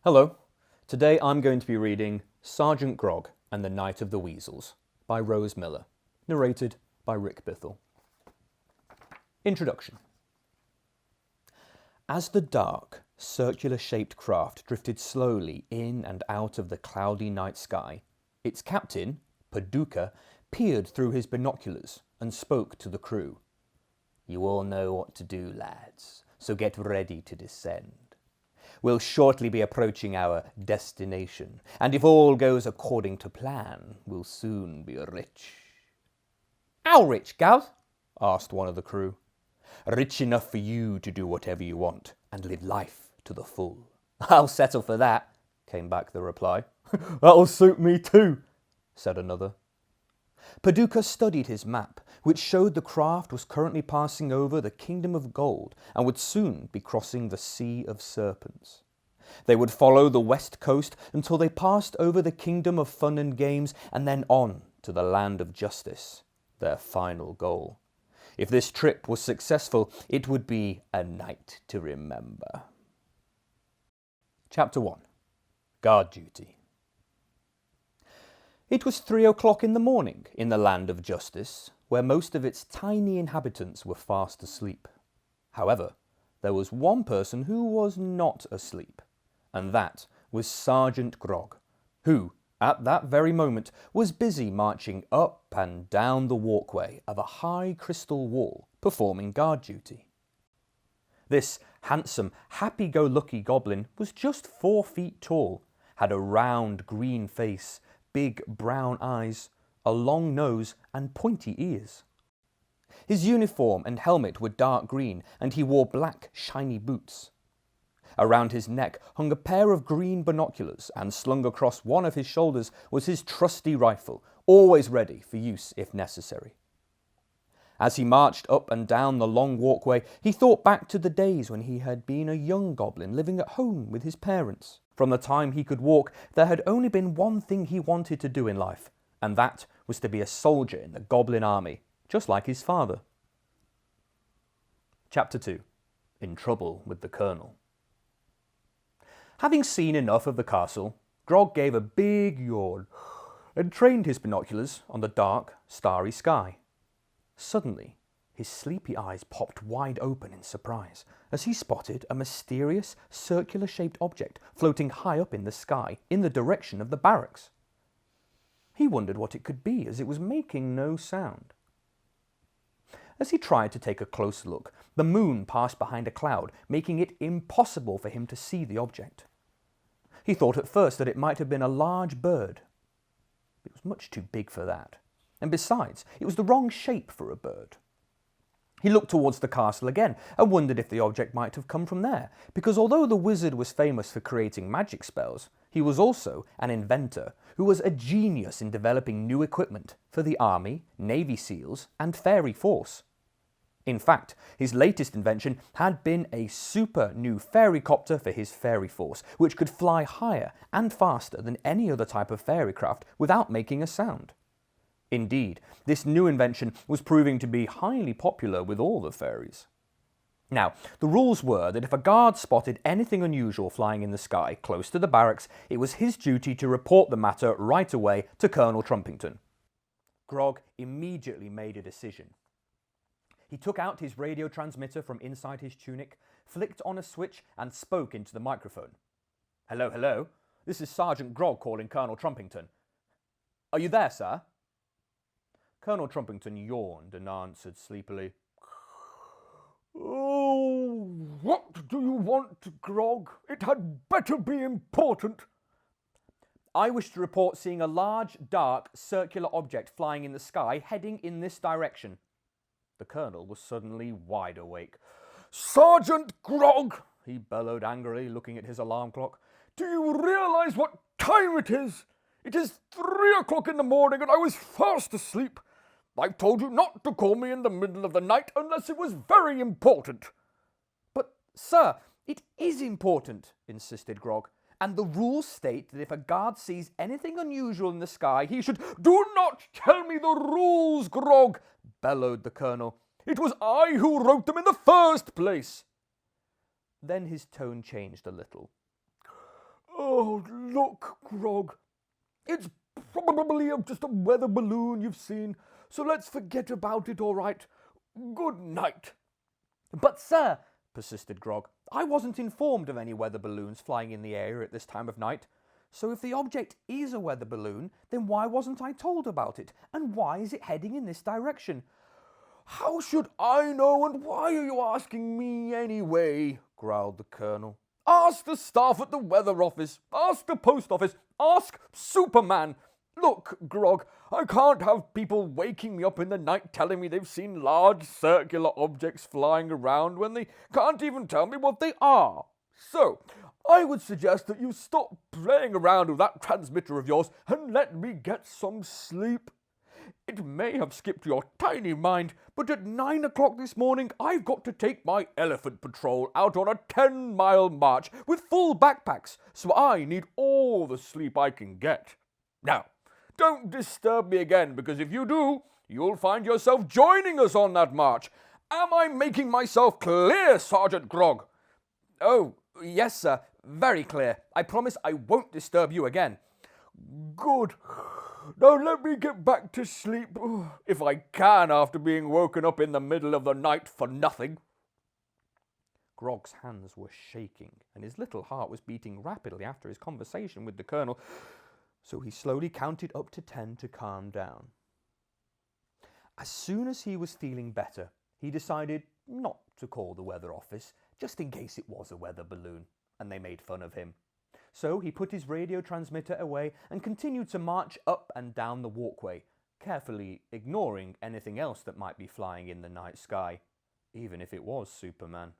Hello, today I'm going to be reading Sergeant Grog and the Night of the Weasels by Rose Miller, narrated by Rick Bithell. Introduction. As the dark, circular-shaped craft drifted slowly in and out of the cloudy night sky, its captain, Paducah, peered through his binoculars and spoke to the crew. "You all know what to do, lads, so get ready to descend. We'll shortly be approaching our destination, and if all goes according to plan, we'll soon be rich." "How rich, Gaz?" asked one of the crew. "Rich enough for you to do whatever you want and live life to the full." "I'll settle for that," came back the reply. "That'll suit me too," said another. Paducah studied his map, which showed the craft was currently passing over the Kingdom of Gold and would soon be crossing the Sea of Serpents. They would follow the west coast until they passed over the Kingdom of Fun and Games and then on to the Land of Justice, their final goal. If this trip was successful, it would be a night to remember. Chapter 1. Guard Duty. It was 3 o'clock in the morning in the Land of Justice, where most of its tiny inhabitants were fast asleep. However, there was one person who was not asleep, and that was Sergeant Grog, who, at that very moment, was busy marching up and down the walkway of a high crystal wall, performing guard duty. This handsome, happy-go-lucky goblin was just 4 feet tall, had a round green face, big brown eyes, a long nose and pointy ears. His uniform and helmet were dark green, and he wore black, shiny boots. Around his neck hung a pair of green binoculars, and slung across one of his shoulders was his trusty rifle, always ready for use if necessary. As he marched up and down the long walkway, he thought back to the days when he had been a young goblin living at home with his parents. From the time he could walk, there had only been one thing he wanted to do in life, and that was to be a soldier in the Goblin Army, just like his father. Chapter 2. In Trouble with the Colonel. Having seen enough of the castle, Grog gave a big yawn and trained his binoculars on the dark, starry sky. Suddenly, his sleepy eyes popped wide open in surprise as he spotted a mysterious, circular-shaped object floating high up in the sky in the direction of the barracks. He wondered what it could be, as it was making no sound. As he tried to take a closer look, the moon passed behind a cloud, making it impossible for him to see the object. He thought at first that it might have been a large bird. It was much too big for that, and besides, it was the wrong shape for a bird. He looked towards the castle again and wondered if the object might have come from there, because although the wizard was famous for creating magic spells, he was also an inventor who was a genius in developing new equipment for the army, Navy SEALs, and fairy force. In fact, his latest invention had been a super new fairycopter for his fairy force, which could fly higher and faster than any other type of fairy craft without making a sound. Indeed, this new invention was proving to be highly popular with all the fairies. Now, the rules were that if a guard spotted anything unusual flying in the sky close to the barracks, it was his duty to report the matter right away to Colonel Trumpington. Grog immediately made a decision. He took out his radio transmitter from inside his tunic, flicked on a switch, and spoke into the microphone. "Hello, hello. This is Sergeant Grog calling Colonel Trumpington. Are you there, sir?" Colonel Trumpington yawned and answered sleepily, "Oh, what do you want, Grog? It had better be important." "I wish to report seeing a large, dark, circular object flying in the sky, heading in this direction." The colonel was suddenly wide awake. "Sergeant Grog," he bellowed angrily, looking at his alarm clock, "do you realize what time it is? It is 3 o'clock in the morning and I was fast asleep. I told you not to call me in the middle of the night unless it was very important." "But, sir, it is important," insisted Grog. "And the rules state that if a guard sees anything unusual in the sky, he should—" "Do not tell me the rules, Grog," bellowed the colonel. "It was I who wrote them in the first place." Then his tone changed a little. Oh, look, Grog. It's probably just a weather balloon you've seen, so let's forget about it, all right? Good night. But, sir, persisted Grog, I wasn't informed of any weather balloons flying in the air at this time of night. So if the object is a weather balloon, then why wasn't I told about it? And why is it heading in this direction? How should I know, and why are you asking me anyway? Growled the Colonel. Ask the staff at the weather office. Ask the post office. Ask Superman. Look, Grog, I can't have people waking me up in the night telling me they've seen large circular objects flying around when they can't even tell me what they are. So, I would suggest that you stop playing around with that transmitter of yours and let me get some sleep. It may have skipped your tiny mind, but at 9 o'clock this morning I've got to take my elephant patrol out on a 10-mile march with full backpacks, so I need all the sleep I can get. Now, don't disturb me again, because if you do, you'll find yourself joining us on that march. Am I making myself clear, Sergeant Grog? Oh, yes, sir. Very clear. I promise I won't disturb you again. Good. Now let me get back to sleep, if I can, after being woken up in the middle of the night for nothing. Grog's hands were shaking, and his little heart was beating rapidly after his conversation with the Colonel, so he slowly counted up to 10 to calm down. As soon as he was feeling better, he decided not to call the weather office, just in case it was a weather balloon, and they made fun of him. So he put his radio transmitter away and continued to march up and down the walkway, carefully ignoring anything else that might be flying in the night sky, even if it was Superman.